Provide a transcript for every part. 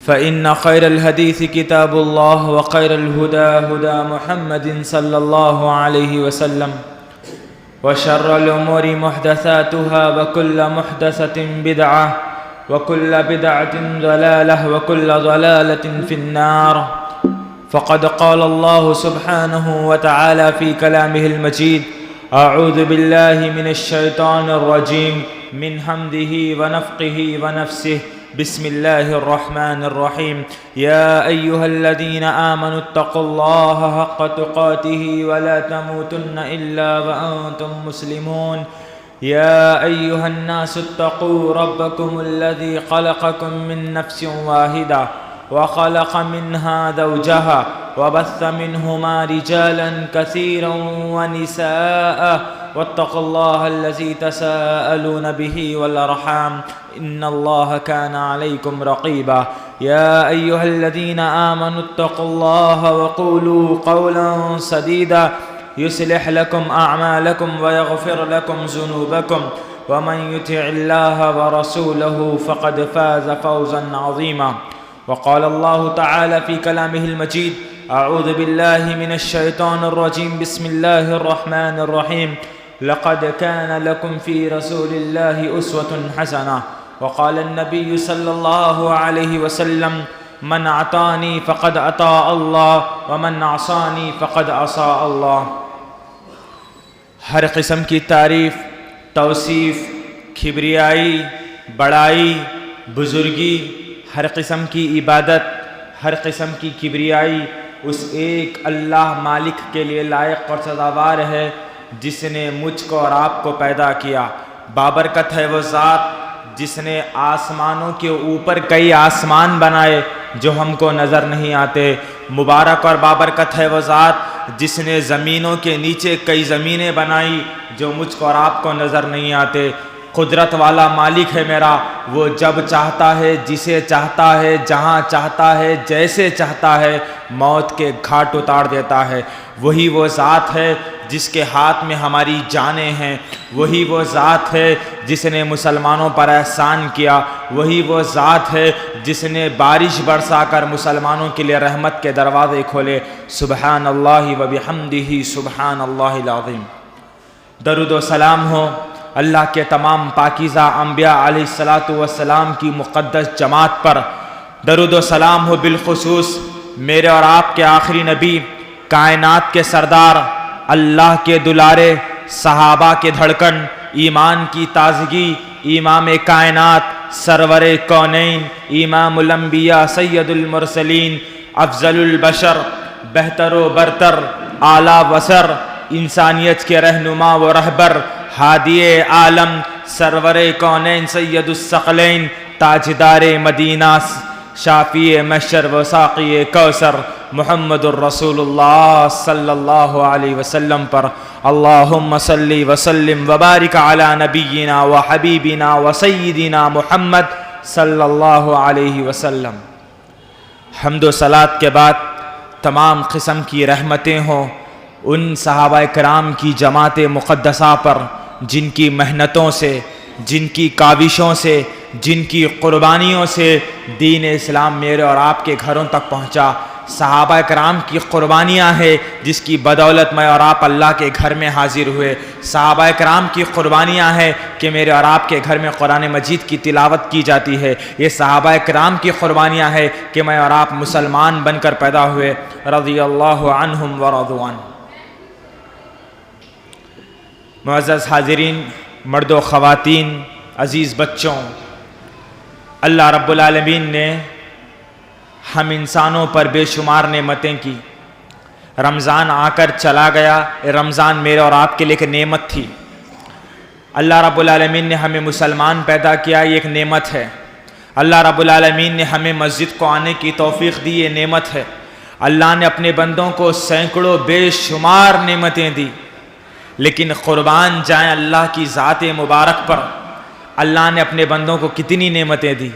فإن خير الحديث كتاب الله وخير الهدى هدى محمد صلى الله عليه وسلم وشر الأمور محدثاتها وكل محدثة بدعة وكل بدعة ضلالة وكل ضلالة في النار. فقد قال الله سبحانه وتعالى في كلامه المجيد: أعوذ بالله من الشيطان الرجيم من حمده ونفقه ونفسه. بسم الله الرحمن الرحيم. يا أيها الذين آمنوا اتقوا الله حق تقاته ولا تموتن إلا وأنتم مسلمون. يا أيها الناس اتقوا ربكم الذي خلقكم من نفس واحدة وخلق منها زوجها وبث منهما رجالا كثيرا ونساء واتقوا الله الذي تساءلون به والأرحام إن الله كان عليكم رقيبا. يا أيها الذين آمنوا اتقوا الله وقولوا قولا سديدا يصلح لكم أعمالكم ويغفر لكم ذنوبكم ومن يطع الله ورسوله فقد فاز فوزا عظيما. وقال الله تعالى في كلامه المجيد: أعوذ بالله من الشيطان الرجيم بسم الله الرحمن الرحيم. لقد كان لكم في رسول الله أسوة حسنة. وقال النبي صلى الله عليه وسلم: من أطاعني فقد أطاع الله ومن عصاني فقد عصى الله. ہر قسم کی تعریف، توصیف، کبریائی، بڑائی، بزرگی، ہر قسم کی عبادت، ہر قسم کی کبریائی اس ایک اللہ مالک کے لیے لائق اور سزاوار ہے جس نے مجھ کو اور آپ کو پیدا کیا. بابرکت ہے وہ ذات جس نے آسمانوں کے اوپر کئی آسمان بنائے جو ہم کو نظر نہیں آتے. مبارک اور بابرکت ہے وہ ذات جس نے زمینوں کے نیچے کئی زمینیں بنائی جو مجھ کو اور آپ کو نظر نہیں آتے. قدرت والا مالک ہے میرا، وہ جب چاہتا ہے، جسے چاہتا ہے، جہاں چاہتا ہے، جیسے چاہتا ہے موت کے گھاٹ اتار دیتا ہے. وہی وہ ذات ہے جس کے ہاتھ میں ہماری جانیں ہیں. وہی وہ ذات ہے جس نے مسلمانوں پر احسان کیا. وہی وہ ذات ہے جس نے بارش برسا کر مسلمانوں کے لیے رحمت کے دروازے کھولے. سبحان اللہ و بحمدہ سبحان اللہ العظیم. درود و سلام ہو اللہ کے تمام پاکیزہ انبیاء علیہ الصلاۃ والسلام کی مقدس جماعت پر. درود و سلام ہو بالخصوص میرے اور آپ کے آخری نبی، کائنات کے سردار، اللہ کے دلارے، صحابہ کے دھڑکن، ایمان کی تازگی، امام کائنات، سرور کونین، امام الانبیاء، سید المرسلین، افضل البشر، بہتر و برتر، اعلیٰ وسر، انسانیت کے رہنما و رہبر، ہادی عالم، سرور کونین، سید الثقلین، تاجدار مدینہ، شافی محشر و ساقی کوثر، محمد الرسول اللہ صلی اللہ علیہ وسلم پر اللہم صلی وسلم وبارک علی نبینا و حبیبنا و سیدنا محمد صلی اللہ علیہ وسلم. حمد و صلات کے بعد تمام قسم کی رحمتیں ہوں ان صحابہ کرام کی جماعت مقدسہ پر جن کی محنتوں سے، جن کی کاوشوں سے، جن کی قربانیوں سے دین اسلام میرے اور آپ کے گھروں تک پہنچا. صحابہ کرام کی قربانیاں ہیں جس کی بدولت میں اور آپ اللہ کے گھر میں حاضر ہوئے. صحابہ کرام کی قربانیاں ہیں کہ میرے اور آپ کے گھر میں قرآن مجید کی تلاوت کی جاتی ہے. یہ صحابہ کرام کی قربانیاں ہیں کہ میں اور آپ مسلمان بن کر پیدا ہوئے. رضی اللہ عنہم ورضوا عنہ. معزز حاضرین، مرد و خواتین، عزیز بچوں، اللہ رب العالمین نے ہم انسانوں پر بے شمار نعمتیں کی. رمضان آ کر چلا گیا. رمضان میرے اور آپ کے لیے ایک نعمت تھی. اللہ رب العالمین نے ہمیں مسلمان پیدا کیا، یہ ایک نعمت ہے. اللہ رب العالمین نے ہمیں مسجد کو آنے کی توفیق دی، یہ نعمت ہے. اللہ نے اپنے بندوں کو سینکڑوں بے شمار نعمتیں دی، لیکن قربان جائیں اللہ کی ذات مبارک پر. اللہ نے اپنے بندوں کو کتنی نعمتیں دی.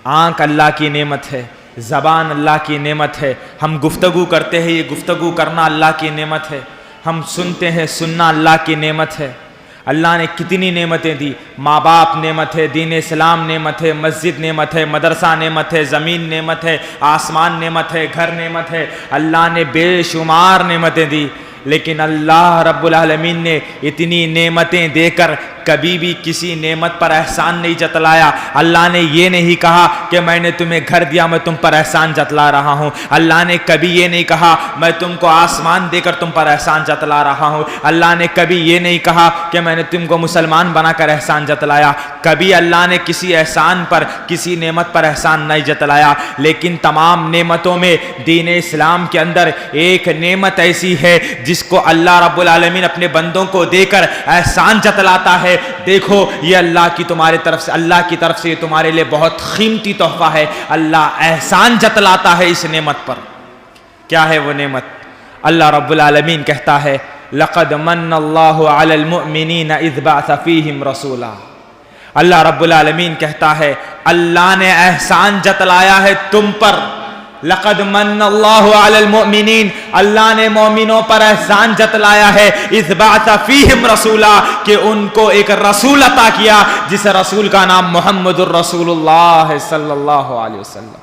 آنکھ اللہ کی نعمت ہے، زبان اللہ کی نعمت ہے. ہم گفتگو کرتے ہیں، یہ گفتگو کرنا اللہ کی نعمت ہے. ہم سنتے ہیں، سننا اللہ کی نعمت ہے. اللہ نے کتنی نعمتیں دی، ماں باپ نعمت ہے، دین اسلام نعمت ہے، مسجد نعمت ہے، مدرسہ نعمت ہے، زمین نعمت ہے، آسمان نعمت ہے، گھر نعمت ہے، اللہ نے بے شمار نعمتیں دی. لیکن اللہ رب العالمین نے اتنی نعمتیں دے کر کبھی بھی کسی نعمت پر احسان نہیں جتلایا. اللہ نے یہ نہیں کہا کہ میں نے تمہیں گھر دیا میں تم پر احسان جتلا رہا ہوں. اللہ نے کبھی یہ نہیں کہا میں تم کو آسمان دے کر تم پر احسان جتلا رہا ہوں. اللہ نے کبھی یہ نہیں کہا کہ میں نے تم کو مسلمان بنا کر احسان جتلایا. کبھی اللہ نے کسی احسان پر کسی نعمت پر احسان نہیں جتلایا. لیکن تمام نعمتوں میں دین اسلام کے اندر ایک نعمت ایسی ہے جس کو اللہ رب العالمین اپنے بندوں کو دے کر احسان جتلاتا ہے. دیکھو یہ اللہ کی تمہارے طرف سے، اللہ کی طرف سے یہ تمہارے لیے بہت قیمتی تحفہ ہے. اللہ احسان جتلاتا ہے اس نعمت پر. کیا ہے وہ نعمت؟ اللہ رب العالمین کہتا ہے لقد من اللہ علی المؤمنین اذ بعث فیہم رسولا. اللہ رب العالمین کہتا ہے اللہ نے احسان جتلایا ہے تم پر. لقد من اللہ علی المؤمنین، اللہ نے مومنوں پر احسان جتلایا ہے. اذ بعث فیہم رسولا، کہ ان کو ایک رسول عطا کیا جس رسول کا نام محمد الرسول اللہ صلی اللہ علیہ وسلم.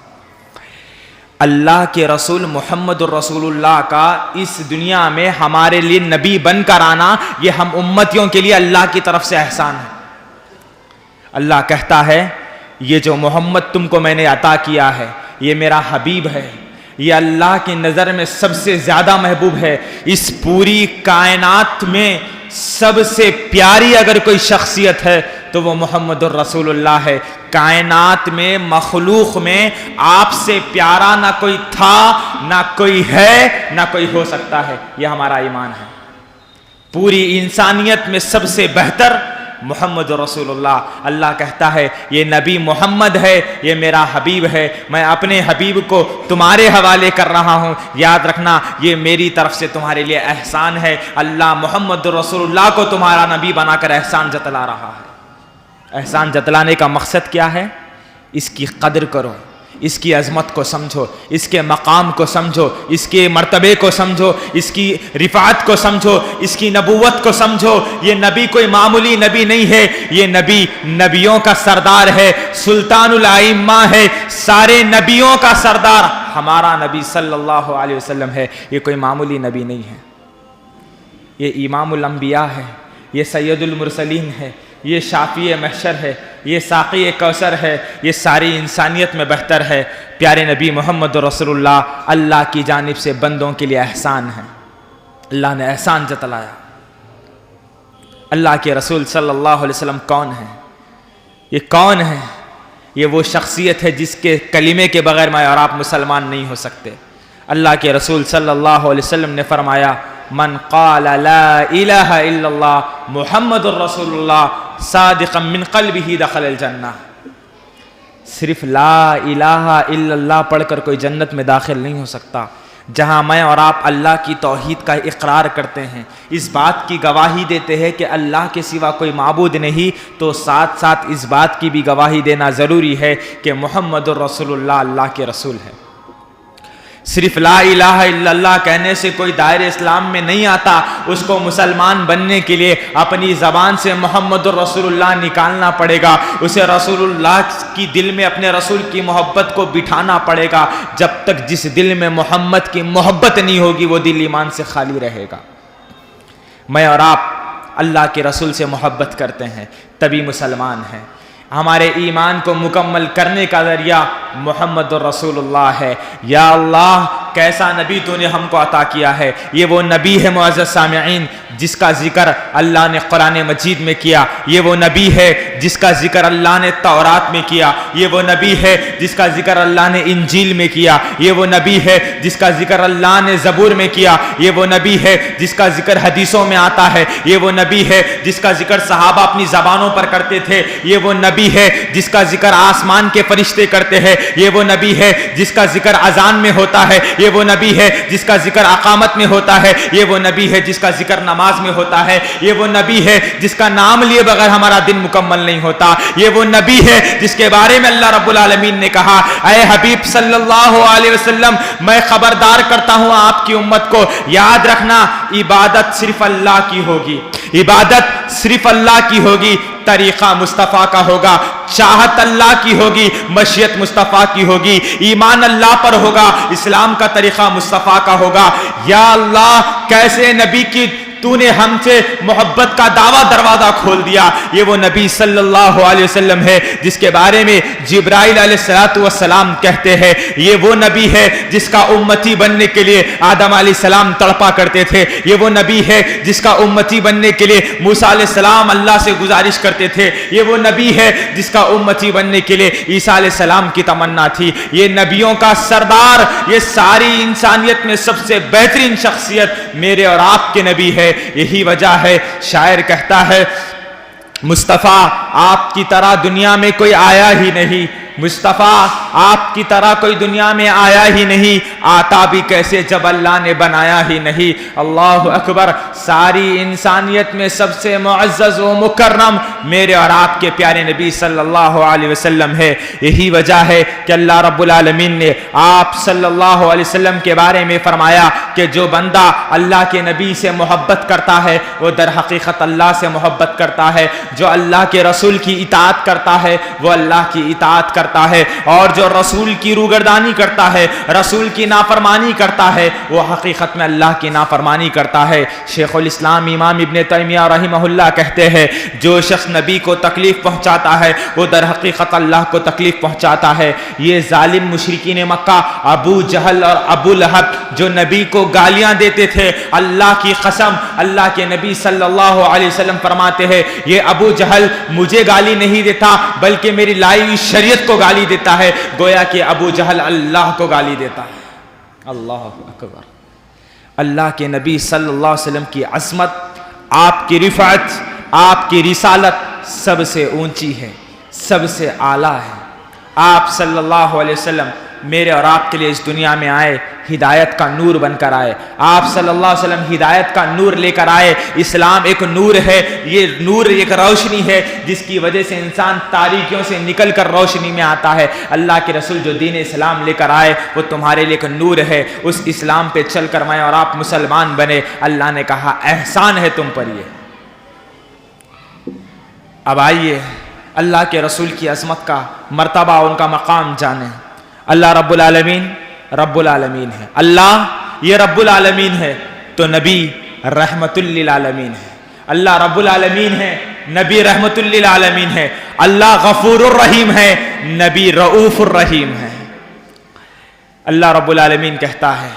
اللہ کے رسول محمد الرسول اللہ کا اس دنیا میں ہمارے لیے نبی بن کر آنا یہ ہم امتیوں کے لیے اللہ کی طرف سے احسان ہے. اللہ کہتا ہے یہ جو محمد تم کو میں نے عطا کیا ہے یہ میرا حبیب ہے، یہ اللہ کی نظر میں سب سے زیادہ محبوب ہے. اس پوری کائنات میں سب سے پیاری اگر کوئی شخصیت ہے تو وہ محمد الرسول اللہ ہے. کائنات میں مخلوق میں آپ سے پیارا نہ کوئی تھا، نہ کوئی ہے، نہ کوئی ہو سکتا ہے. یہ ہمارا ایمان ہے. پوری انسانیت میں سب سے بہتر محمد رسول اللہ. اللہ کہتا ہے یہ نبی محمد ہے، یہ میرا حبیب ہے. میں اپنے حبیب کو تمہارے حوالے کر رہا ہوں. یاد رکھنا یہ میری طرف سے تمہارے لیے احسان ہے. اللہ محمد رسول اللہ کو تمہارا نبی بنا کر احسان جتلا رہا ہے. احسان جتلانے کا مقصد کیا ہے؟ اس کی قدر کرو، اس کی عظمت کو سمجھو، اس کے مقام کو سمجھو، اس کے مرتبے کو سمجھو، اس کی رفعت کو سمجھو، اس کی نبوت کو سمجھو. یہ نبی کوئی معمولی نبی نہیں ہے، یہ نبی نبیوں کا سردار ہے، سلطان الائمہ ہے، سارے نبیوں کا سردار ہمارا نبی صلی اللہ علیہ وسلم ہے. یہ کوئی معمولی نبی نہیں ہے، یہ امام الانبیاء ہے، یہ سید المرسلین ہے، یہ شافی محشر ہے، یہ ساقی کوثر ہے، یہ ساری انسانیت میں بہتر ہے. پیارے نبی محمد رسول اللہ اللہ کی جانب سے بندوں کے لیے احسان ہے. اللہ نے احسان جتلایا. اللہ کے رسول صلی اللہ علیہ وسلم کون ہیں؟ یہ کون ہے؟ یہ وہ شخصیت ہے جس کے کلمے کے بغیر میں اور آپ مسلمان نہیں ہو سکتے. اللہ کے رسول صلی اللہ علیہ وسلم نے فرمایا من قال لا الہ الا اللہ محمد الرسول اللہ صادقا من قلبہ دخل الجنہ. صرف لا الہ الا اللہ پڑھ کر کوئی جنت میں داخل نہیں ہو سکتا. جہاں میں اور آپ اللہ کی توحید کا اقرار کرتے ہیں، اس بات کی گواہی دیتے ہیں کہ اللہ کے سوا کوئی معبود نہیں، تو ساتھ ساتھ اس بات کی بھی گواہی دینا ضروری ہے کہ محمد الرسول اللہ اللہ کے رسول ہے. صرف لا الہ الا اللہ کہنے سے کوئی دائرہ اسلام میں نہیں آتا. اس کو مسلمان بننے کے لیے اپنی زبان سے محمد الرسول اللہ نکالنا پڑے گا. اسے رسول اللہ کی دل میں اپنے رسول کی محبت کو بٹھانا پڑے گا. جب تک جس دل میں محمد کی محبت نہیں ہوگی وہ دل ایمان سے خالی رہے گا. میں اور آپ اللہ کے رسول سے محبت کرتے ہیں تبھی مسلمان ہیں. ہمارے ایمان کو مکمل کرنے کا ذریعہ محمد الرسول اللہ ہے. یا اللہ کیسا نبی تو نے ہم کو عطا کیا ہے. یہ وہ نبی ہے معزز سامعین جس کا ذکر اللہ نے قرآن مجید میں کیا. یہ وہ نبی ہے جس کا ذکر اللہ نے تورات میں کیا. یہ وہ نبی ہے جس کا ذکر اللہ نے انجیل میں کیا. یہ وہ نبی ہے جس کا ذکر اللہ نے زبور میں کیا. یہ وہ نبی ہے جس کا ذکر حدیثوں میں آتا ہے. یہ وہ نبی ہے جس کا ذکر صحابہ اپنی زبانوں پر کرتے تھے. یہ وہ نبی ہے جس کا ذکر آسمان کے فرشتے کرتے ہیں. یہ وہ نبی ہے جس کا ذکر اذان میں ہوتا ہے یہ وہ نبی ہے جس کا ذکر اقامت میں ہوتا ہے، یہ وہ نبی ہے جس کا ذکر نماز میں ہوتا ہے، یہ وہ نبی ہے جس کا نام لیے بغیر ہمارا دن مکمل نہیں ہوتا، یہ وہ نبی ہے جس کے بارے میں اللہ رب العالمین نے کہا اے حبیب صلی اللہ علیہ وسلم میں خبردار کرتا ہوں آپ کی امت کو، یاد رکھنا عبادت صرف اللہ کی ہوگی، عبادت صرف اللہ کی ہوگی، طریقہ مصطفیٰ کا ہوگا، چاہت اللہ کی ہوگی، مشیت مصطفیٰ کی ہوگی، ایمان اللہ پر ہوگا، اسلام کا طریقہ مصطفیٰ کا ہوگا۔ یا اللہ کیسے نبی کی تو نے ہم سے محبت کا دعویٰ دروازہ کھول دیا۔ یہ وہ نبی صلی اللہ علیہ وسلم ہے جس کے بارے میں جبرائیل علیہ السلام کہتے ہیں یہ وہ نبی ہے جس کا امتی بننے کے لیے آدم علیہ السلام تڑپا کرتے تھے، یہ وہ نبی ہے جس کا امتی بننے کے لیے موسیٰ علیہ السلام اللہ سے گزارش کرتے تھے، یہ وہ نبی ہے جس کا امتی بننے کے لیے عیسیٰ علیہ السلام کی تمنا تھی۔ یہ نبیوں کا سردار، یہ ساری انسانیت میں سب سے بہترین شخصیت میرے اور آپ کے نبی ہے۔ یہی وجہ ہے شاعر کہتا ہے مصطفیٰ آپ کی طرح دنیا میں کوئی آیا ہی نہیں، مصطفیٰ آپ کی طرح کوئی دنیا میں آیا ہی نہیں، آتا بھی کیسے جب اللہ نے بنایا ہی نہیں۔ اللہ اکبر، ساری انسانیت میں سب سے معزز و مکرم میرے اور آپ کے پیارے نبی صلی اللہ علیہ وسلم ہے۔ یہی وجہ ہے کہ اللہ رب العالمین نے آپ صلی اللہ علیہ وسلم کے بارے میں فرمایا کہ جو بندہ اللہ کے نبی سے محبت کرتا ہے وہ در حقیقت اللہ سے محبت کرتا ہے، جو اللہ کے رسول کی اطاعت کرتا ہے وہ اللہ کی اطاعت کرتا ہے، اور جو رسول کی روگردانی کرتا ہے، رسول کی نافرمانی کرتا ہے، وہ حقیقت میں اللہ کی نافرمانی کرتا ہے۔ شیخ الاسلام امام ابن تیمیہ رحمہ اللہ کہتے ہیں جو شخص نبی کو تکلیف پہنچاتا ہے وہ در حقیقت اللہ کو تکلیف پہنچاتا ہے۔ یہ ظالم مشرکین مکہ ابو جہل اور ابو لہب جو نبی کو گالیاں دیتے تھے، اللہ کی قسم اللہ کے نبی صلی اللہ علیہ وسلم فرماتے ہیں یہ ابو جہل مجھے گالی نہیں دیتا بلکہ میری لائی ہوئی شریعت کو گالی دیتا ہے، گویا کہ ابو جہل اللہ کو گالی دیتا ہے۔ اللہ اکبر، اللہ کے نبی صلی اللہ علیہ وسلم کی عظمت، آپ کی رفعت، آپ کی رسالت سب سے اونچی ہے، سب سے اعلیٰ ہے۔ آپ صلی اللہ علیہ وسلم میرے اور آپ کے لیے اس دنیا میں آئے، ہدایت کا نور بن کر آئے۔ آپ صلی اللہ علیہ وسلم ہدایت کا نور لے کر آئے۔ اسلام ایک نور ہے، یہ نور ایک روشنی ہے جس کی وجہ سے انسان تاریکیوں سے نکل کر روشنی میں آتا ہے۔ اللہ کے رسول جو دین اسلام لے کر آئے وہ تمہارے لیے ایک نور ہے، اس اسلام پہ چل کر میں اور آپ مسلمان بنے۔ اللہ نے کہا احسان ہے تم پر یہ۔ اب آئیے اللہ کے رسول کی عظمت کا مرتبہ، ان کا مقام جانیں۔ اللہ رب العالمین ہے، اللہ یہ رب العالمین ہے تو نبی رحمت للعالمین ہے۔ اللہ رب العالمین ہے، نبی رحمت للعالمین ہے۔ اللہ غفور الرحیم ہے، نبی رؤوف الرحیم ہے۔ اللہ رب العالمین کہتا ہے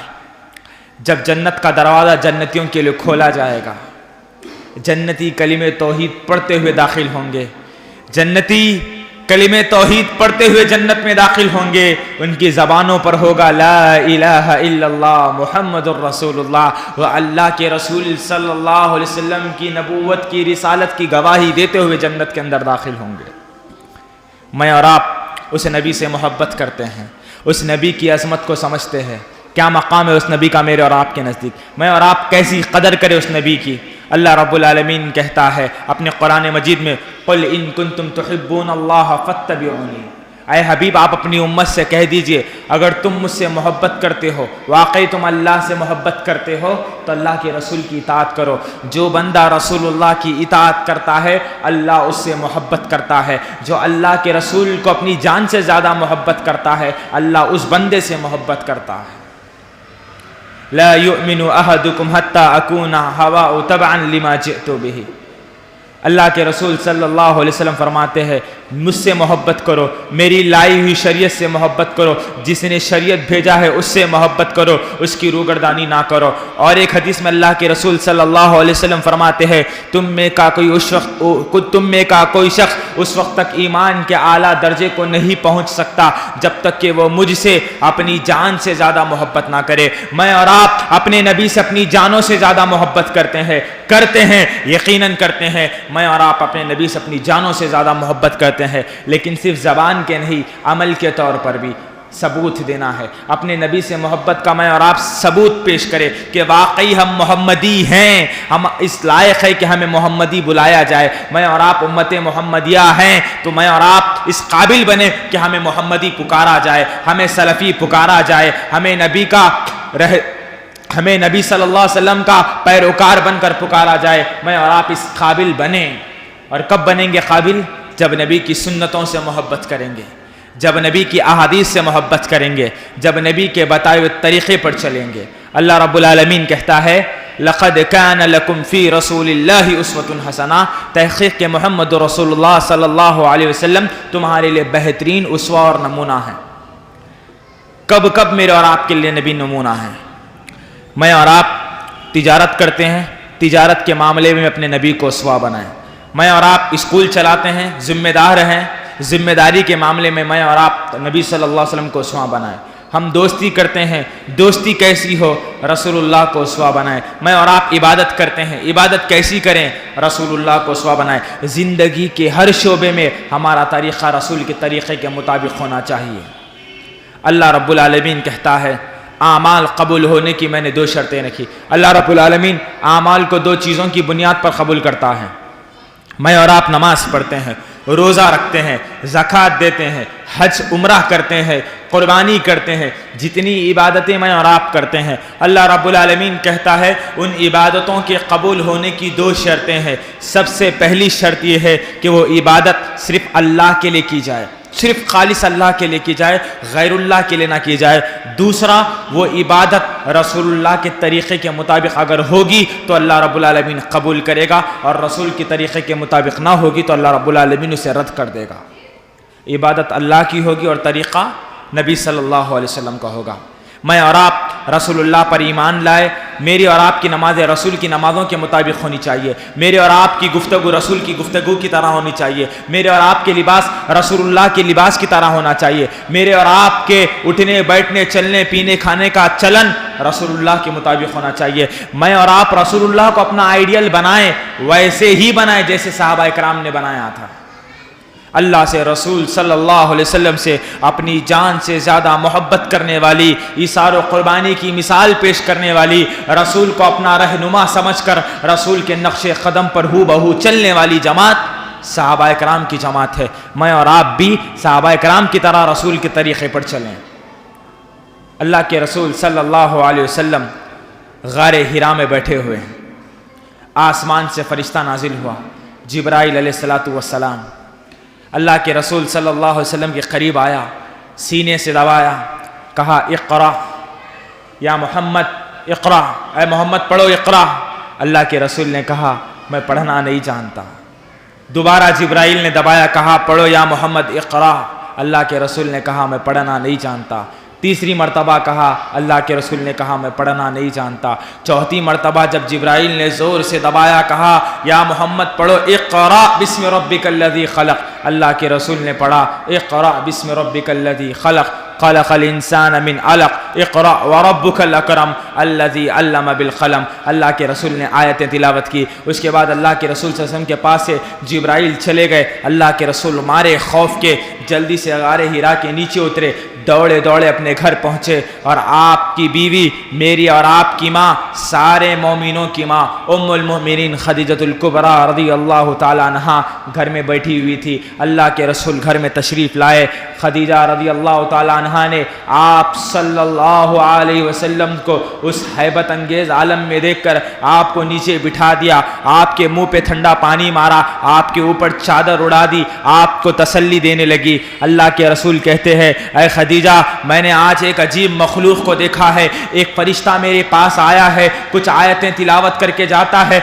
جب جنت کا دروازہ جنتیوں کے لیے کھولا جائے گا، جنتی کلمہ توحید پڑھتے ہوئے داخل ہوں گے، جنتی کلمہ توحید پڑھتے ہوئے جنت میں داخل ہوں گے، ان کی زبانوں پر ہوگا لا الہ الا اللہ محمد الرسول اللہ، وہ اللہ کے رسول صلی اللہ علیہ وسلم کی نبوت کی رسالت کی گواہی دیتے ہوئے جنت کے اندر داخل ہوں گے۔ میں اور آپ اس نبی سے محبت کرتے ہیں، اس نبی کی عظمت کو سمجھتے ہیں، کیا مقام ہے اس نبی کا میرے اور آپ کے نزدیک، میں اور آپ کیسی قدر کرے اس نبی کی۔ اللہ رب العالمین کہتا ہے اپنے قرآن مجید میں قل ان کنتم تحبون اللہ فاتبعونی، اے حبیب آپ اپنی امت سے کہہ دیجئے اگر تم مجھ سے محبت کرتے ہو، واقعی تم اللہ سے محبت کرتے ہو تو اللہ کے رسول کی اطاعت کرو۔ جو بندہ رسول اللہ کی اطاعت کرتا ہے اللہ اس سے محبت کرتا ہے، جو اللہ کے رسول کو اپنی جان سے زیادہ محبت کرتا ہے اللہ اس بندے سے محبت کرتا ہے۔ لا يؤمن احدكم حتى اكون هواه تبعا لما جئت به، اللہ کے رسول صلی اللہ علیہ وسلم فرماتے ہیں مجھ سے محبت کرو، میری لائی ہوئی شریعت سے محبت کرو، جس نے شریعت بھیجا ہے اس سے محبت کرو، اس کی روگردانی نہ کرو۔ اور ایک حدیث میں اللہ کے رسول صلی اللہ علیہ وسلم فرماتے ہیں تم میں کا کوئی شخص اس وقت تک ایمان کے اعلیٰ درجے کو نہیں پہنچ سکتا جب تک کہ وہ مجھ سے اپنی جان سے زیادہ محبت نہ کرے۔ میں اور آپ اپنے نبی سے اپنی جانوں سے زیادہ محبت کرتے ہیں، یقیناً کرتے ہیں۔ میں اور آپ اپنے نبی سے اپنی جانوں سے زیادہ محبت کرتے ہیں، لیکن صرف زبان کے نہیں، عمل کے طور پر بھی۔ ثبوت دینا ہے، اپنے نبی سے محبت کا میں اور آپ ثبوت پیش کرے کہ واقعی ہم محمدی ہیں، ہم اس لائق ہے کہ ہمیں محمدی بلایا جائے، میں اور آپ امت محمدیہ ہیں تو میں اور آپ اس قابل بنے کہ ہمیں محمدی پکارا جائے، ہمیں سلفی پکارا جائے، ہمیں نبی صلی اللہ علیہ وسلم کا پیروکار بن کر پکارا جائے، میں اور آپ اس قابل بنیں۔ اور کب بنیں گے قابل؟ جب نبی کی سنتوں سے محبت کریں گے، جب نبی کی احادیث سے محبت کریں گے، جب نبی کے بتائے ہوئے طریقے پر چلیں گے۔ اللہ رب العالمین کہتا ہے لَقَدْ كَانَ لَكُمْ فِي رَسُولِ اللَّهِ أُسْوَةٌ حَسَنَةٌ، تحقیق کہ محمد رسول اللہ صلی اللہ علیہ وسلم تمہارے لیے بہترین اسوہ اور نمونہ ہے۔ کب کب میرے اور آپ کے لیے نبی نمونہ ہیں؟ میں اور آپ تجارت کرتے ہیں، تجارت کے معاملے میں اپنے نبی کو اسوہ بنائیں۔ میں اور آپ اسکول چلاتے ہیں، ذمہ دار ہیں، ذمہ داری کے معاملے میں اور آپ نبی صلی اللہ علیہ وسلم کو اسوہ بنائیں۔ ہم دوستی کرتے ہیں، دوستی کیسی ہو؟ رسول اللہ کو اسوہ بنائیں۔ میں اور آپ عبادت کرتے ہیں، عبادت کیسی کریں؟ رسول اللہ کو اسوہ بنائیں۔ زندگی کے ہر شعبے میں ہمارا طریقہ رسول کے طریقے کے مطابق ہونا چاہیے۔ اللہ رب العالمین کہتا ہے اعمال قبول ہونے کی میں نے 2 شرطیں رکھی۔ اللہ رب العالمین اعمال کو 2 چیزوں کی بنیاد پر قبول کرتا ہے۔ میں اور آپ نماز پڑھتے ہیں، روزہ رکھتے ہیں، زکوٰۃ دیتے ہیں، حج عمرہ کرتے ہیں، قربانی کرتے ہیں، جتنی عبادتیں میں اور آپ کرتے ہیں، اللہ رب العالمین کہتا ہے ان عبادتوں کے قبول ہونے کی 2 شرطیں ہیں۔ سب سے پہلی شرط یہ ہے کہ وہ عبادت صرف اللہ کے لیے کی جائے، صرف خالص اللہ کے لیے کی جائے، غیر اللہ کے لیے نہ کی جائے۔ دوسرا، وہ عبادت رسول اللہ کے طریقے کے مطابق اگر ہوگی تو اللہ رب العالمین قبول کرے گا، اور رسول کے طریقے کے مطابق نہ ہوگی تو اللہ رب العالمین اسے رد کر دے گا۔ عبادت اللہ کی ہوگی اور طریقہ نبی صلی اللہ علیہ وسلم کا ہوگا۔ میں اور آپ رسول اللہ پر ایمان لائے، میری اور آپ کی نمازیں رسول کی نمازوں کے مطابق ہونی چاہیے، میرے اور آپ کی گفتگو رسول کی گفتگو کی طرح ہونی چاہیے، میرے اور آپ کے لباس رسول اللہ کے لباس کی طرح ہونا چاہیے، میرے اور آپ کے اٹھنے بیٹھنے چلنے پینے کھانے کا چلن رسول اللہ کے مطابق ہونا چاہیے۔ میں اور آپ رسول اللہ کو اپنا آئیڈیل بنائیں، ویسے ہی بنائیں جیسے صحابہ کرام نے بنایا تھا۔ اللہ سے، رسول صلی اللہ علیہ وسلم سے اپنی جان سے زیادہ محبت کرنے والی، ایثار و قربانی کی مثال پیش کرنے والی، رسول کو اپنا رہنما سمجھ کر رسول کے نقش قدم پر ہو بہو چلنے والی جماعت صحابہ کرام کی جماعت ہے۔ میں اور آپ بھی صحابہ کرام کی طرح رسول کے طریقے پر چلیں۔ اللہ کے رسول صلی اللہ علیہ وسلم غار حرا میں بیٹھے ہوئے ہیں، آسمان سے فرشتہ نازل ہوا، جبرائیل علیہ الصلاۃ والسلام اللہ کے رسول صلی اللہ علیہ وسلم کے قریب آیا، سینے سے دبایا، کہا اقرا یا محمد اقرا، اے محمد پڑھو اقرا۔ اللہ کے رسول نے کہا میں پڑھنا نہیں جانتا۔ دوبارہ جبرائیل نے دبایا، کہا پڑھو یا محمد اقرا۔ اللہ کے رسول نے کہا میں پڑھنا نہیں جانتا۔ تیسری مرتبہ کہا، اللہ کے رسول نے کہا میں پڑھنا نہیں جانتا۔ چوتھی مرتبہ جب جبرائیل نے زور سے دبایا، کہا یا محمد پڑھو اقرا بسم ربک الذی خلق۔ اللہ کے رسول نے پڑھا اقرا بسم ربک الذی خلق خلق الانسان من علق اقرا وربک الاکرم الذی علم بالقلم۔ اللہ کے رسول نے آیتیں تلاوت کی۔ اس کے بعد اللہ کے رسول صلی اللہ علیہ وسلم کے پاس سے جبرائیل چلے گئے۔ اللہ کے رسول مارے خوف کے جلدی سے غار حرا کے نیچے اترے، دوڑے دوڑے اپنے گھر پہنچے، اور آپ کی بیوی، میری اور آپ کی ماں، سارے مومنوں کی ماں ام المؤمنین خدیجۃ الکبریٰ رضی اللہ تعالیٰ عنہا گھر میں بیٹھی ہوئی تھی۔ اللہ کے رسول گھر میں تشریف لائے۔ خدیجہ رضی اللہ تعالیٰ عنہا نے آپ صلی اللہ علیہ وسلم کو اس ہیبت انگیز عالم میں دیکھ کر آپ کو نیچے بٹھا دیا، آپ کے منہ پہ ٹھنڈا پانی مارا، آپ کے اوپر چادر اڑا دی، آپ کو تسلی دینے لگی۔ اللہ کے رسول کہتے ہیں اے خدیجہ، میں نے آج ایک عجیب مخلوق کو دیکھا ہے، ایک فرشتہ میرے پاس آیا ہے، کچھ آیتیں تلاوت کر کے جاتا ہے۔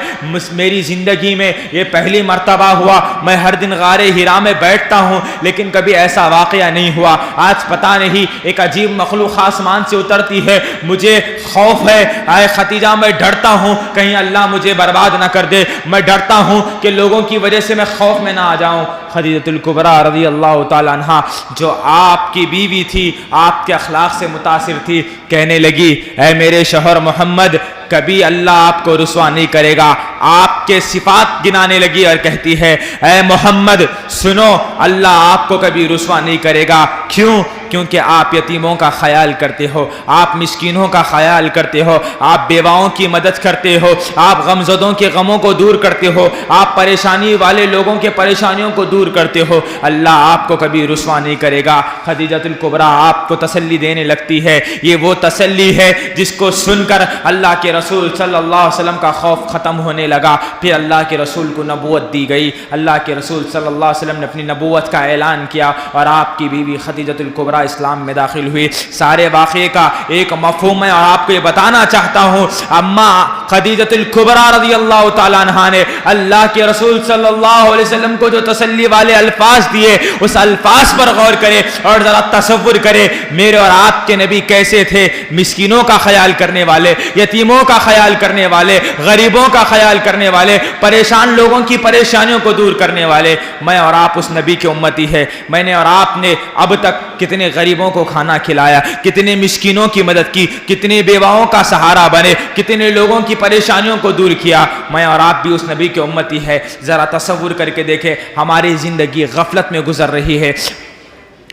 میری زندگی میں یہ پہلی مرتبہ ہوا، میں ہر دن غار حرا میں بیٹھتا ہوں لیکن کبھی ایسا واقعہ نہیں ہوا، آج پتہ نہیں ایک عجیب مخلوق آسمان سے اترتی ہے، مجھے خوف ہے۔ اے خدیجہ میں ڈرتا ہوں کہیں اللہ مجھے برباد نہ کر دے، میں ڈرتا ہوں کہ لوگوں کی وجہ سے میں خوف میں نہ آ جاؤں۔ خدیجۃ الکبریٰ رضی اللہ تعالیٰ عنہا جو آپ کی بیوی تھی، آپ کے اخلاق سے متاثر تھی، کہنے لگی اے میرے شوہر محمد، کبھی اللہ آپ کو رسوا نہیں کرے گا۔ آپ کے صفات گنانے لگی اور کہتی ہے اے محمد سنو، اللہ آپ کو کبھی رسوا نہیں کرے گا۔ کیوں؟ کیونکہ آپ یتیموں کا خیال کرتے ہو، آپ مسکینوں کا خیال کرتے ہو، آپ بیواؤں کی مدد کرتے ہو، آپ غمزدوں کے غموں کو دور کرتے ہو، آپ پریشانی والے لوگوں کے پریشانیوں کو دور کرتے ہو، اللہ آپ کو کبھی رسوا نہیں کرے گا۔ خدیجۃ الکبریٰ آپ کو تسلی دینے لگتی ہے، یہ وہ تسلی ہے جس کو سن کر اللہ کے رسول صلی اللہ علیہ وسلم کا خوف ختم ہونے لگا۔ پھر اللہ کے رسول کو نبوت دی گئی، اللہ کے رسول صلی اللہ علیہ وسلم نے اپنی نبوت کا اعلان کیا اور آپ کی بیوی خدیجۃ الکبریٰ اسلام میں داخل ہوئی۔ سارے واقعے کا ایک مفہوم ہے اور آپ کو یہ بتانا چاہتا ہوں، اما خدیجۃ الکبریٰ رضی اللہ تعالیٰ عنہا نے اللہ کے رسول صلی اللہ علیہ وسلم کو جو تسلی والے الفاظ دیے، اس الفاظ پر غور کرے اور ذرا تصور کرے میرے اور آپ کے نبی کیسے تھے، مسکینوں کا خیال کرنے والے، یتیموں کا خیال کرنے والے، غریبوں کا خیال کرنے والے، پریشان لوگوں کی پریشانیوں کو دور کرنے والے۔ میں اور آپ اس نبی کے امتی ہے۔ میں نے اور آپ نے اب تک کتنے غریبوں کو کھانا کھلایا، کتنے مسکینوں کی مدد کی، کتنے بیواؤں کا سہارا بنے، کتنے لوگوں کی پریشانیوں کو دور کیا۔ میں اور آپ بھی اس نبی کے امتی ہے۔ ذرا تصور کر کے دیکھیں، ہماری زندگی غفلت میں گزر رہی ہے،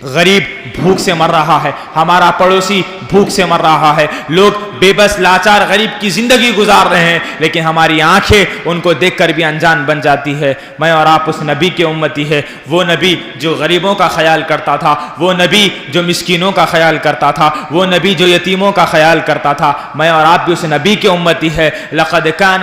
غریب بھوک سے مر رہا ہے، ہمارا پڑوسی بھوک سے مر رہا ہے، لوگ بے بس لاچار غریب کی زندگی گزار رہے ہیں، لیکن ہماری آنکھیں ان کو دیکھ کر بھی انجان بن جاتی ہے۔ میں اور آپ اس نبی کے امتی ہے، وہ نبی جو غریبوں کا خیال کرتا تھا، وہ نبی جو مسکینوں کا خیال کرتا تھا، وہ نبی جو یتیموں کا خیال کرتا تھا۔ میں اور آپ بھی اس نبی کے امتی ہے۔ لقد کان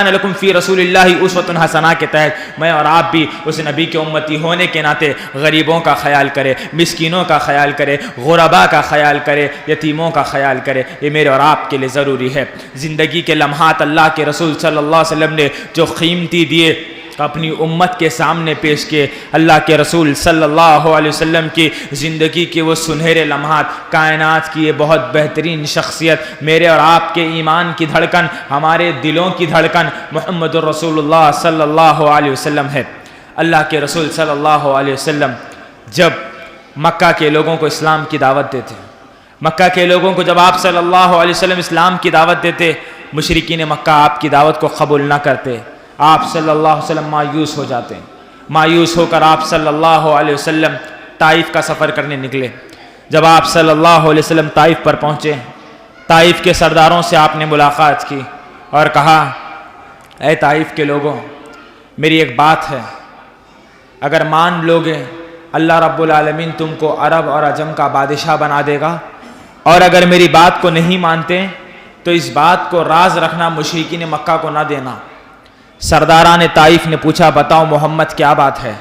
لکم فی رسول اللہ اسوۃ حسنہ کے تحت میں اور آپ بھی اس نبی کے امتی ہونے کے ناطے غریبوں کا خیال کرے، مسکینوں کا خیال کرے، غرباء کا خیال کرے، یتیموں کا خیال کرے۔ یہ میرے اور آپ کے لیے ضروری ہے۔ زندگی کے لمحات اللہ کے رسول صلی اللہ علیہ وسلم نے جو قیمتی دیے اپنی امت کے سامنے پیش کیے۔ اللہ کے رسول صلی اللہ علیہ وسلم کی زندگی کے وہ سنہرے لمحات، کائنات کی یہ بہت بہترین شخصیت، میرے اور آپ کے ایمان کی دھڑکن، ہمارے دلوں کی دھڑکن محمد الرسول اللہ صلی اللہ علیہ وسلم ہے۔ اللہ کے رسول صلی اللہ علیہ وسلم جب مکہ کے لوگوں کو اسلام کی دعوت دیتے، مکہ کے لوگوں کو جب آپ صلی اللہ علیہ وسلم اسلام کی دعوت دیتے، مشرکین مکہ آپ کی دعوت کو قبول نہ کرتے، آپ صلی اللہ علیہ وسلم مایوس ہو جاتے۔ مایوس ہو کر آپ صلی اللہ علیہ وسلم طائف کا سفر کرنے نکلے۔ جب آپ صلی اللہ علیہ وسلم طائف پر پہنچے، طائف کے سرداروں سے آپ نے ملاقات کی اور کہا، اے طائف کے لوگوں، میری ایک بات ہے، اگر مان لوگے اللہ رب العالمین تم کو عرب اور عجم کا بادشاہ بنا دے گا، اور اگر میری بات کو نہیں مانتے تو اس بات کو راز رکھنا، مشرکین مکہ کو نہ دینا۔ سرداران طائف نے پوچھا، بتاؤ محمد کیا بات ہے؟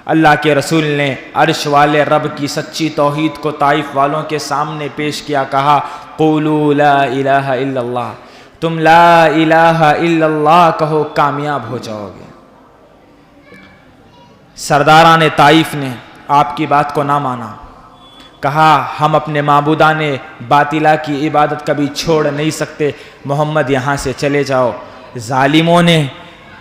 اللہ کے رسول نے عرش والے رب کی سچی توحید کو طائف والوں کے سامنے پیش کیا، کہا، قولوا لا الہ الا اللہ، تم لا الہ الا اللہ کہو، کامیاب ہو جاؤ گے۔ سرداران طائف نے آپ کی بات کو نہ مانا، کہا، ہم اپنے معبودان باطلہ کی عبادت کبھی چھوڑ نہیں سکتے، محمد یہاں سے چلے جاؤ۔ ظالموں نے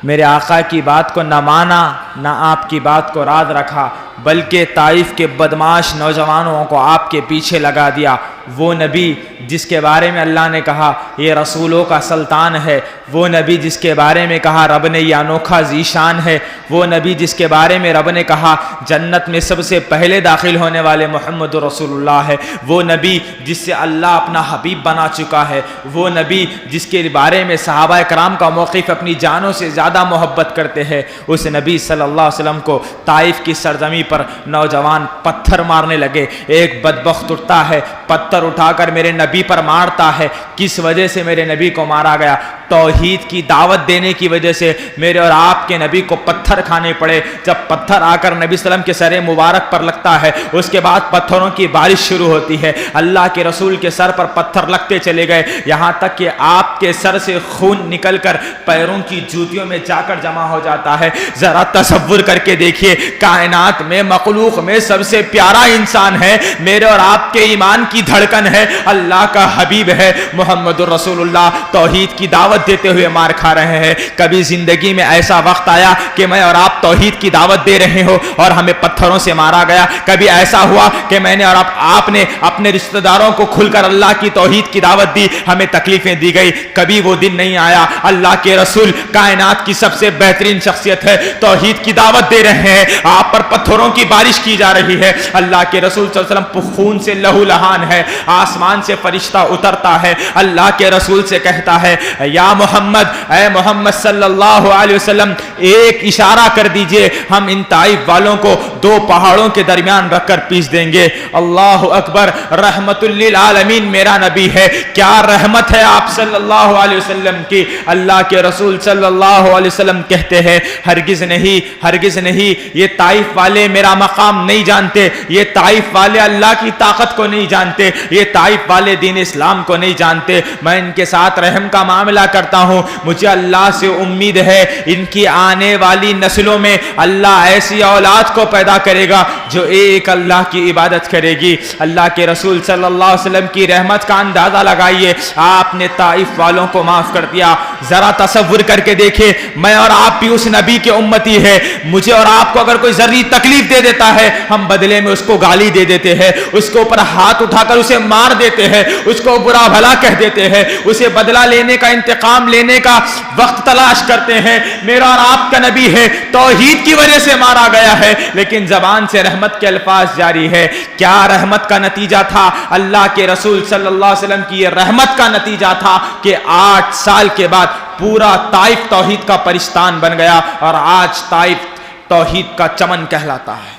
میرے آقا کی بات کو نہ مانا، نہ آپ کی بات کو راز رکھا، بلکہ طائف کے بدماش نوجوانوں کو آپ کے پیچھے لگا دیا۔ وہ نبی جس کے بارے میں اللہ نے کہا یہ رسولوں کا سلطان ہے، وہ نبی جس کے بارے میں کہا رب نے یہ انوکھا ذیشان ہے، وہ نبی جس کے بارے میں رب نے کہا جنت میں سب سے پہلے داخل ہونے والے محمد رسول اللہ ہے، وہ نبی جس سے اللہ اپنا حبیب بنا چکا ہے، وہ نبی جس کے بارے میں صحابہ کرام کا موقف اپنی جانوں سے زیادہ محبت کرتے ہیں، اس نبی صلی اللہ علیہ وسلم کو طائف کی سرزمین پر نوجوان پتھر مارنے لگے۔ ایک بدبخت اٹھتا ہے، پتھر اٹھا کر میرے نبی پر مارتا ہے۔ کس وجہ سے میرے نبی کو مارا گیا؟ توحید کی دعوت دینے کی وجہ سے میرے اور آپ کے نبی کو پتھر کھانے پڑے۔ جب پتھر آ کر نبی صلی اللہ علیہ وسلم کے سر مبارک پر لگتا ہے، اس کے بعد پتھروں کی بارش شروع ہوتی ہے۔ اللہ کے رسول کے سر پر پتھر لگتے چلے گئے، یہاں تک کہ آپ کے سر سے خون نکل کر پیروں کی جوتیوں میں جا کر جمع ہو جاتا ہے۔ ذرا تصور کر کے دیکھیے، کائنات میں مخلوق میں سب سے پیارا انسان ہے، میرے اور آپ کے ایمان کی دھڑکن ہے، اللہ کا حبیب ہے محمد الرسول اللہ، توحید کی دعوت دعوت دیتے ہوئے مار کھا رہے ہیں. کبھی زندگی میں ایسا وقت آیا کہ میں اور آپ توحید کی دعوت دے رہے ہو اور ہمیں پتھروں سے مارا گیا. کبھی ایسا ہوا کہ میں نے اور آپ نے اپنے رشتہ داروں کو کھل کر اللہ کی توحید کی دعوت دی, ہمیں تکلیفیں دی گئی. کبھی وہ دن نہیں آیا. اللہ کے رسول کائنات کی سب سے بہترین شخصیت ہے, توحید کی دعوت دے رہے ہیں, آپ پر پتھروں کی بارش کی جا رہی ہے. اللہ کے رسول صلی اللہ علیہ وسلم خون سے لہو لہان ہے, آسمان سے فرشتہ اترتا ہے, اللہ کے رسول سے کہتا ہے یا محمد, اے محمد صلی اللہ علیہ وسلم, ایک اشارہ کر دیجئے, ہم ان طائف والوں کو دو پہاڑوں کے درمیان رکھ کر پیس دیں گے. اللہ اکبر, رحمت للعالمین میرا نبی ہے, کیا رحمت ہے آپ صلی اللہ علیہ وسلم کی. اللہ کے رسول صلی اللہ علیہ وسلم کہتے ہیں ہرگز نہیں, ہرگز نہیں, یہ طائف والے میرا مقام نہیں جانتے, یہ طائف والے اللہ کی طاقت کو نہیں جانتے, یہ طائف والے دین اسلام کو نہیں جانتے. میں ان کے ساتھ رحم کا معاملہ کرتا ہوں, مجھے اللہ سے امید ہے ان کی آنے والی نسلوں میں اللہ ایسی اولاد کو پیدا کرے گا جو ایک اللہ کی عبادت کرے گی. اللہ کے رسول صلی اللہ علیہ وسلم کی رحمت کا اندازہ لگائیے, آپ نے طائف والوں کو معاف کر دیا. ذرا تصور کر کے دیکھیں, میں اور آپ بھی اس نبی کے امتی ہے. مجھے اور آپ کو اگر کوئی ذرری تکلیف دے دیتا ہے, ہم بدلے میں اس کو گالی دے دیتے ہیں, اس کے اوپر ہاتھ اٹھا کر اسے مار دیتے ہیں, اس کو برا بھلا کہہ دیتے ہیں, اسے بدلہ لینے کا, انتقام لینے کا وقت تلاش کرتے ہیں. میرا اور آپ کا نبی ہے, توحید کی وجہ سے مارا گیا ہے, لیکن زبان سے رحمت کے الفاظ جاری ہے. کیا رحمت کا نتیجہ تھا؟ اللہ کے رسول صلی اللہ علیہ وسلم کی یہ رحمت کا نتیجہ تھا کہ 8 سال کے بعد پورا طائف توحید کا پرستان بن گیا, اور آج طائف توحید کا چمن کہلاتا ہے.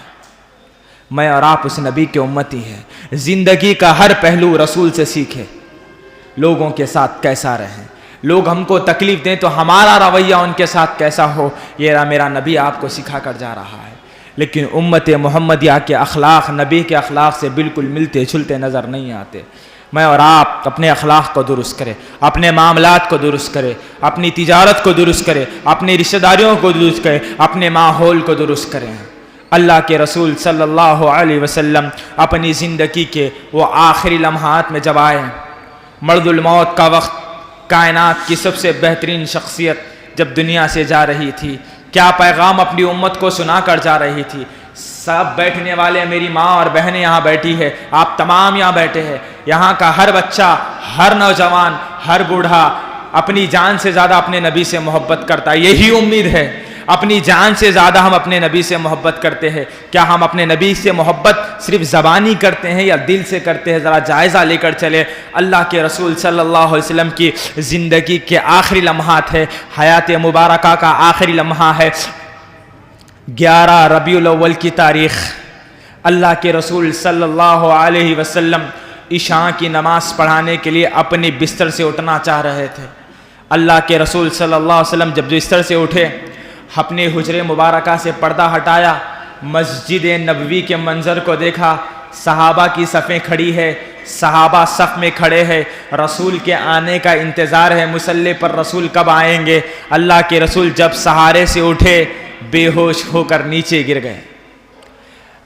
میں اور آپ اس نبی کے امتی ہیں. زندگی کا ہر پہلو رسول سے سیکھے. لوگوں کے ساتھ کیسا رہیں, لوگ ہم کو تکلیف دیں تو ہمارا رویہ ان کے ساتھ کیسا ہو, یہ میرا نبی آپ کو سکھا کر جا رہا ہے. لیکن امت محمدیہ کے اخلاق نبی کے اخلاق سے بالکل ملتے جھلتے نظر نہیں آتے. میں اور آپ اپنے اخلاق کو درست کریں, اپنے معاملات کو درست کریں, اپنی تجارت کو درست کریں, اپنی رشتہ داریوں کو درست کریں, اپنے ماحول کو درست کریں. اللہ کے رسول صلی اللہ علیہ وسلم اپنی زندگی کے وہ آخری لمحات میں جب آئے, مرد الموت کا وقت, کائنات کی سب سے بہترین شخصیت جب دنیا سے جا رہی تھی, کیا پیغام اپنی امت کو سنا کر جا رہی تھی. سب بیٹھنے والے, میری ماں اور بہنیں یہاں بیٹھی ہے, آپ تمام یہاں بیٹھے ہیں, یہاں کا ہر بچہ, ہر نوجوان, ہر بوڑھا اپنی جان سے زیادہ اپنے نبی سے محبت کرتا ہے. یہی امید ہے, اپنی جان سے زیادہ ہم اپنے نبی سے محبت کرتے ہیں. کیا ہم اپنے نبی سے محبت صرف زبانی کرتے ہیں یا دل سے کرتے ہیں؟ ذرا جائزہ لے کر چلے. اللہ کے رسول صلی اللہ علیہ وسلم کی زندگی کے آخری لمحات ہے, حیات مبارکہ کا آخری لمحہ ہے. 11 ربیع الاول کی تاریخ, اللہ کے رسول صلی اللہ علیہ وسلم عشاء کی نماز پڑھانے کے لیے اپنی بستر سے اٹھنا چاہ رہے تھے. اللہ کے رسول صلی اللہ علیہ وسلم جب بستر سے اٹھے, اپنے حجرے مبارکہ سے پردہ ہٹایا, مسجد نبوی کے منظر کو دیکھا. صحابہ کی صفیں کھڑی ہے, صحابہ صف میں کھڑے ہیں, رسول کے آنے کا انتظار ہے, مصلی پر رسول کب آئیں گے. اللہ کے رسول جب سہارے سے اٹھے, بے ہوش ہو کر نیچے گر گئے.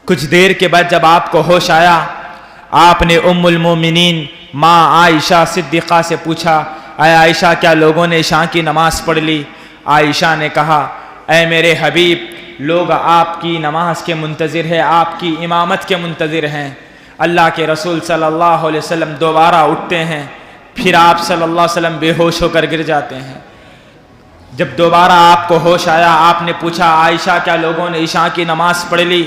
کچھ دیر کے بعد جب آپ کو ہوش آیا, آپ نے ام المومنین ماں عائشہ صدیقہ سے پوچھا, اے عائشہ کیا لوگوں نے عشاء کی نماز پڑھ لی؟ عائشہ نے کہا, اے میرے حبیب, لوگ آپ کی نماز کے منتظر ہیں, آپ کی امامت کے منتظر ہیں. اللہ کے رسول صلی اللہ علیہ وسلم دوبارہ اٹھتے ہیں, پھر آپ صلی اللہ علیہ وسلم بے ہوش ہو کر گر جاتے ہیں. جب دوبارہ آپ کو ہوش آیا, آپ نے پوچھا, عائشہ کیا لوگوں نے عشاء کی نماز پڑھ لی؟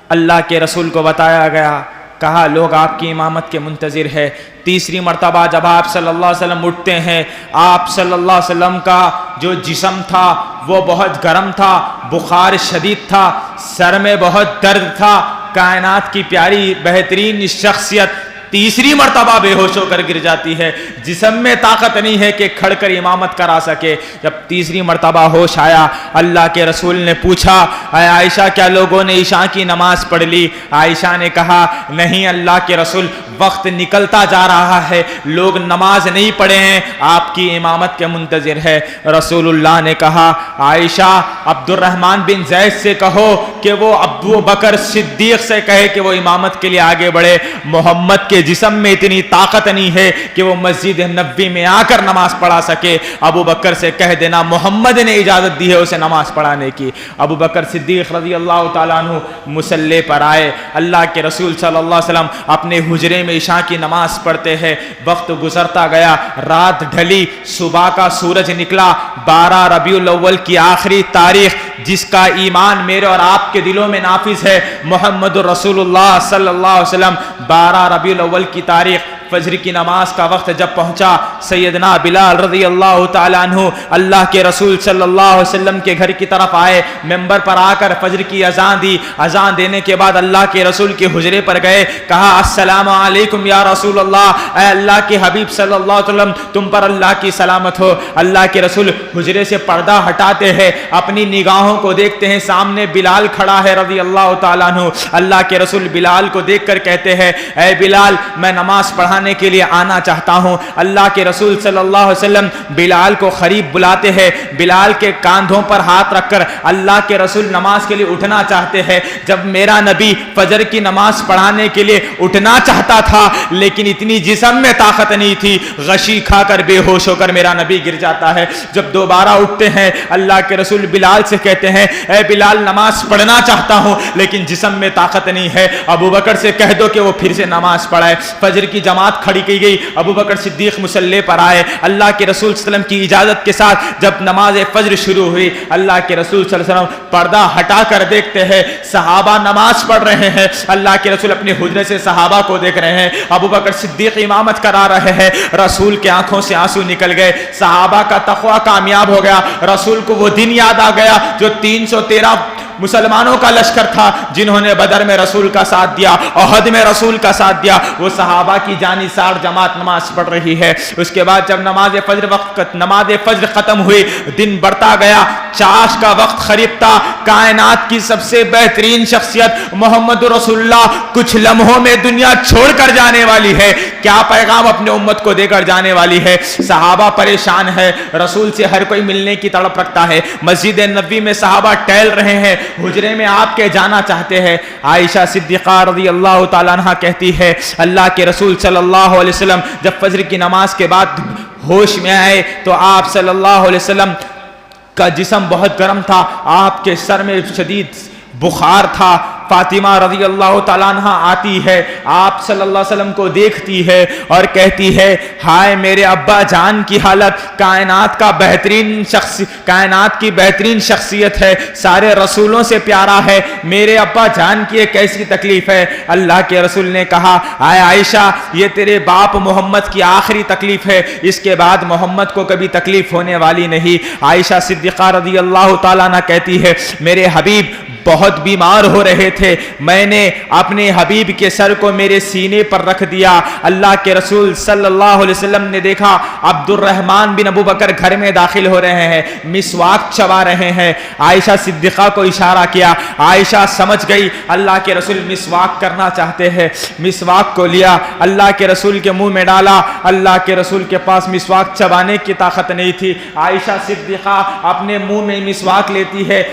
اللہ کے رسول کو بتایا گیا, کہا لوگ آپ کی امامت کے منتظر ہے. تیسری مرتبہ جب آپ صلی اللہ علیہ وسلم اٹھتے ہیں, آپ صلی اللہ علیہ وسلم کا جو جسم تھا وہ بہت گرم تھا, بخار شدید تھا, سر میں بہت درد تھا. کائنات کی پیاری بہترین شخصیت تیسری مرتبہ بے ہوش ہو کر گر جاتی ہے. جسم میں طاقت نہیں ہے کہ کھڑ کر امامت کرا سکے. جب تیسری مرتبہ ہوش آیا, اللہ کے رسول نے پوچھا, اے عائشہ کیا لوگوں نے عشاء کی نماز پڑھ لی؟ عائشہ نے کہا, نہیں اللہ کے رسول, وقت نکلتا جا رہا ہے, لوگ نماز نہیں پڑھے ہیں, آپ کی امامت کے منتظر ہے. رسول اللہ نے کہا, عائشہ عبد الرحمن بن زید سے کہو کہ وہ ابو بکر صدیق سے کہے کہ وہ امامت کے لیے آگے بڑھے. محمد کے جسم میں اتنی طاقت نہیں ہے کہ وہ مسجد نبوی میں آ کر نماز پڑھا سکے، ابو بکر سے کہہ دینا محمد نے اجازت دی ہے اسے نماز پڑھانے کی۔ ابو بکر صدیق رضی اللہ تعالیٰ عنہ مصلی پر آئے، اللہ کے رسول صلی اللہ علیہ وسلم اپنے حجرے میں عشاء کی نماز پڑھتے ہیں، وقت گزرتا گیا، رات ڈھلی، صبح کا سورج نکلا، 12 ربیع الاول کی آخری تاریخ جس کا ایمان میرے اور آپ کے دلوں میں نافذ ہے، محمد رسول اللہ صلی اللہ علیہ وسلم، 12 ربیع الاول کی تاریخ فجر کی نماز کا وقت جب پہنچا، سیدنا بلال رضی اللہ تعالیٰ عنہ اللہ کے رسول صلی اللہ علیہ وسلم کے گھر کی طرف آئے، ممبر پر آ کر فجر کی اذان دی، اذان دینے کے بعد اللہ کے رسول کے حجرے پر گئے، کہا السلام علیکم یا رسول اللہ، اے اللہ کے حبیب صلی اللہ علیہ وسلم تم پر اللہ کی سلامت ہو۔ اللہ کے رسول حجرے سے پردہ ہٹاتے ہیں، اپنی نگاہوں کو دیکھتے ہیں، سامنے بلال کھڑا ہے رضی اللہ تعالیٰ عنہ۔ اللہ کے رسول بلال کو دیکھ کر کہتے ہیں اے بلال میں نماز پڑھانے کے لیے آنا چاہتا ہوں۔ اللہ کے رسول صلی اللہ علیہ وسلم بلال کو قریب بلاتے ہیں، بلال کے کاندھوں پر ہاتھ رکھ کر اللہ کے رسول نماز کے لیے اٹھنا چاہتے ہیں۔ جب میرا نبی فجر کی نماز پڑھانے کے لیے اٹھنا چاہتا تھا لیکن اتنی جسم میں طاقت نہیں تھی، غشی کھا کر بے ہوش ہو کر میرا نبی گر جاتا ہے۔ جب دوبارہ اٹھتے ہیں اللہ کے رسول بلال سے کہتے ہیں اے بلال نماز پڑھنا چاہتا ہوں لیکن جسم میں طاقت نہیں ہے، ابو بکر سے کہہ دو کہ وہ پھر سے نماز پڑھائے۔ فجر کی جماعت کھڑی کی گئی، ابو بکر صدیق مصلی پر آئے، اللہ کے رسول صلی اللہ علیہ وسلم کی اجازت کے ساتھ جب نماز فجر شروع ہوئی، اللہ کے رسول صلی اللہ علیہ وسلم پردہ ہٹا کر دیکھتے ہیں صحابہ نماز پڑھ رہے ہیں، اللہ کے رسول اپنے حجرے سے صحابہ کو دیکھ رہے ہیں، ابو بکر صدیق امامت کرا رہے ہیں، رسول کے آنکھوں سے آنسو نکل گئے، صحابہ کا تقوی کامیاب ہو گیا، رسول کو وہ دن یاد آ گیا جو 313 مسلمانوں کا لشکر تھا جنہوں نے بدر میں رسول کا ساتھ دیا، احد میں رسول کا ساتھ دیا، وہ صحابہ کی جانی سار جماعت نماز پڑھ رہی ہے۔ اس کے بعد جب نماز فجر ختم ہوئی، دن بڑھتا گیا، چاش کا وقت قریب تھا، کائنات کی سب سے بہترین شخصیت محمد رسول اللہ کچھ لمحوں میں دنیا چھوڑ کر جانے والی ہے، کیا پیغام اپنے امت کو دے کر جانے والی ہے۔ صحابہ پریشان ہے، رسول سے ہر کوئی ملنے کی تڑپ رکھتا ہے، مسجد نبوی میں صحابہ ٹہل رہے ہیں، حجرے میں آپ کے جانا چاہتے ہیں۔ عائشہ صدیقہ رضی اللہ تعالیٰ عنہ کہتی ہے اللہ کے رسول صلی اللہ علیہ وسلم جب فجر کی نماز کے بعد ہوش میں آئے تو آپ صلی اللہ علیہ وسلم کا جسم بہت گرم تھا، آپ کے سر میں شدید بخار تھا۔ فاطمہ رضی اللہ تعالیٰ عنہ آتی ہے، آپ صلی اللہ علیہ وسلم کو دیکھتی ہے اور کہتی ہے ہائے میرے ابا جان کی حالت، کائنات کی بہترین شخصیت ہے، سارے رسولوں سے پیارا ہے، میرے ابا جان کی ایک کیسی تکلیف ہے۔ اللہ کے رسول نے کہا اے عائشہ یہ تیرے باپ محمد کی آخری تکلیف ہے، اس کے بعد محمد کو کبھی تکلیف ہونے والی نہیں۔ عائشہ صدیقہ رضی اللہ تعالیٰ عنہ کہتی ہے میرے حبیب بہت بیمار ہو رہے تھے، میں نے اپنے حبیب کے سر کو میرے سینے پر رکھ دیا، اللہ کے رسول صلی اللہ علیہ وسلم نے دیکھا عبد الرحمن بن ابو بکر گھر میں داخل ہو رہے ہیں، مسواک چبا رہے ہیں، عائشہ صدیقہ کو اشارہ کیا، عائشہ سمجھ گئی اللہ کے رسول مسواک کرنا چاہتے ہیں، مسواک کو لیا اللہ کے رسول کے منہ میں ڈالا، اللہ کے رسول کے پاس مسواک چبانے کی طاقت نہیں تھی، عائشہ صدیقہ اپنے منہ میں مسواک لیتی ہے،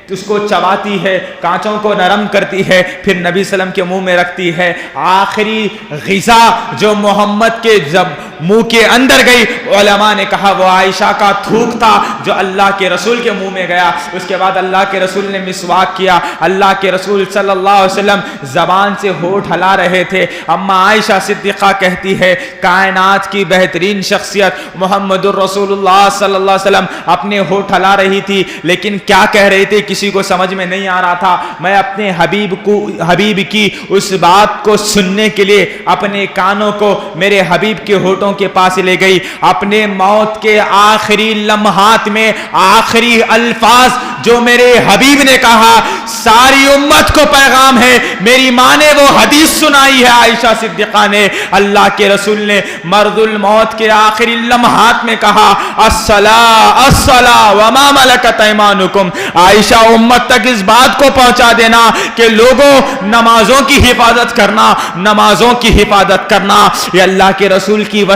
اس کو چباتی ہے، کانچوں کو نرم کرتی ہے، پھر نبی صلی اللہ علیہ وسلم کے منہ میں رکھتی ہے۔ آخری غذا جو محمد کے جب منہ کے اندر گئی، علماء نے کہا وہ عائشہ کا تھوک تھا جو اللہ کے رسول کے منہ میں گیا۔ اس کے بعد اللہ کے رسول نے مسواک کیا، اللہ کے رسول صلی اللہ علیہ وسلم زبان سے ہونٹ ہلا رہے تھے۔ اما عائشہ صدیقہ کہتی ہے کائنات کی بہترین شخصیت محمد الرسول اللہ صلی اللہ علیہ وسلم اپنے ہونٹ ہلا رہی تھی، لیکن کیا کہہ رہی تھی کسی کو سمجھ میں نہیں آ رہا تھا۔ میں اپنے حبیب کی اس بات کو سننے کے لیے اپنے کانوں کو میرے حبیب کے ہونٹوں کے پاس لے گئی، اپنے موت کے آخری لمحات میں آخری الفاظ جو میرے حبیب نے کہا ساری امت کو پیغام ہے، میری ماں نے وہ حدیث سنائی ہے عائشہ صدیقہ نے، اللہ کے رسول نے مرض الموت کے آخری لمحات میں کہا الصلاۃ الصلاۃ وما ملکت ایمانکم۔ عائشہ امت تک اس بات کو پہنچا دینا کہ لوگوں نمازوں کی حفاظت کرنا، نمازوں کی حفاظت کرنا، یہ اللہ کے رسول کی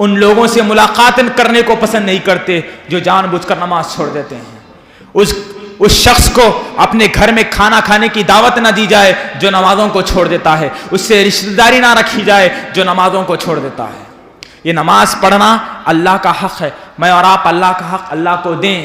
ان لوگوں سے ملاقات کرنے کو پسند نہیں کرتے جو جان بوجھ کر نماز چھوڑ دیتے ہیں۔ اس شخص کو اپنے گھر میں کھانا کھانے کی دعوت نہ دی جائے جو نمازوں کو چھوڑ دیتا ہے، اس سے رشتہ داری نہ رکھی جائے جو نمازوں کو چھوڑ دیتا ہے۔ یہ نماز پڑھنا اللہ کا حق ہے، میں اور آپ اللہ کا حق اللہ کو دیں،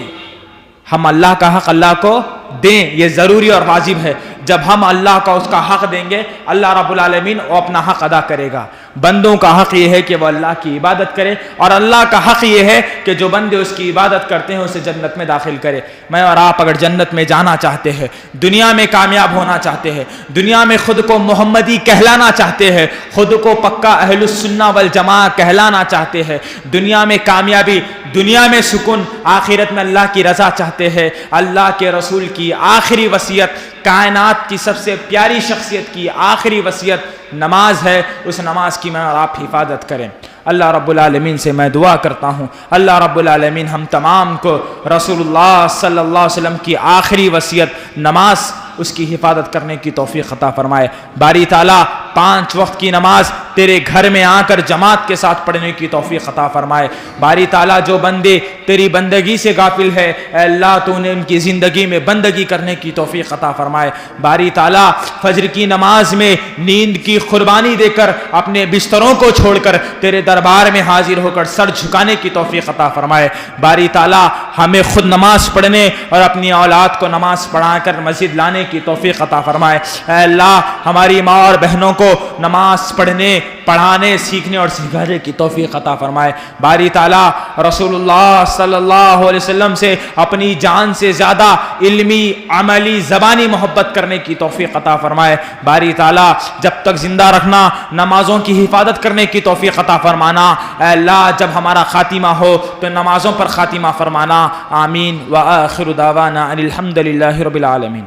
ہم اللہ کا حق اللہ کو دیں، یہ ضروری اور واجب ہے۔ جب ہم اللہ کا اس کا حق دیں گے اللہ رب العالمین وہ اپنا حق ادا کرے گا۔ بندوں کا حق یہ ہے کہ وہ اللہ کی عبادت کرے، اور اللہ کا حق یہ ہے کہ جو بندے اس کی عبادت کرتے ہیں اسے جنت میں داخل کرے۔ میں اور آپ اگر جنت میں جانا چاہتے ہیں، دنیا میں کامیاب ہونا چاہتے ہیں، دنیا میں خود کو محمدی کہلانا چاہتے ہیں، خود کو پکا اہل السنہ والجماعہ کہلانا چاہتے ہیں، دنیا میں کامیابی، دنیا میں سکون، آخرت میں اللہ کی رضا چاہتے ہیں، اللہ کے رسول کی آخری وصیت، کائنات کی سب سے پیاری شخصیت کی آخری وصیت نماز ہے، اس نماز کی میں اور آپ حفاظت کریں۔ اللہ رب العالمین سے میں دعا کرتا ہوں اللہ رب العالمین ہم تمام کو رسول اللہ صلی اللہ علیہ وسلم کی آخری وصیت نماز اس کی حفاظت کرنے کی توفیق عطا فرمائے۔ باری تعالیٰ 5 وقت کی نماز تیرے گھر میں آ کر جماعت کے ساتھ پڑھنے کی توفیق عطا فرمائے۔ باری تعالیٰ جو بندے تیری بندگی سے غافل ہے اے اللہ تو نے ان کی زندگی میں بندگی کرنے کی توفیق عطا فرمائے۔ باری تعالیٰ فجر کی نماز میں نیند کی قربانی دے کر اپنے بستروں کو چھوڑ کر تیرے دربار میں حاضر ہو کر سر جھکانے کی توفیق عطا فرمائے۔ باری تعالیٰ ہمیں خود نماز پڑھنے اور اپنی اولاد کو نماز پڑھا کر مسجد لانے کی توفیق عطا فرمائے۔ اے اللہ ہماری ماں اور بہنوں کو نماز پڑھنے، پڑھانے، سیکھنے اور سکھانے کی توفیق عطا فرمائے۔ باری تعالیٰ رسول اللہ صلی اللہ علیہ وسلم سے اپنی جان سے زیادہ علمی، عملی، زبانی محبت کرنے کی توفیق عطا فرمائے۔ باری تعالیٰ جب تک زندہ رکھنا، نمازوں کی حفاظت کرنے کی توفیق عطا فرمانا۔ اے اللہ جب ہمارا خاتمہ ہو تو نمازوں پر خاتمہ فرمانا۔ آمین وآخر دعوانا ان الحمد للہ رب العالمین۔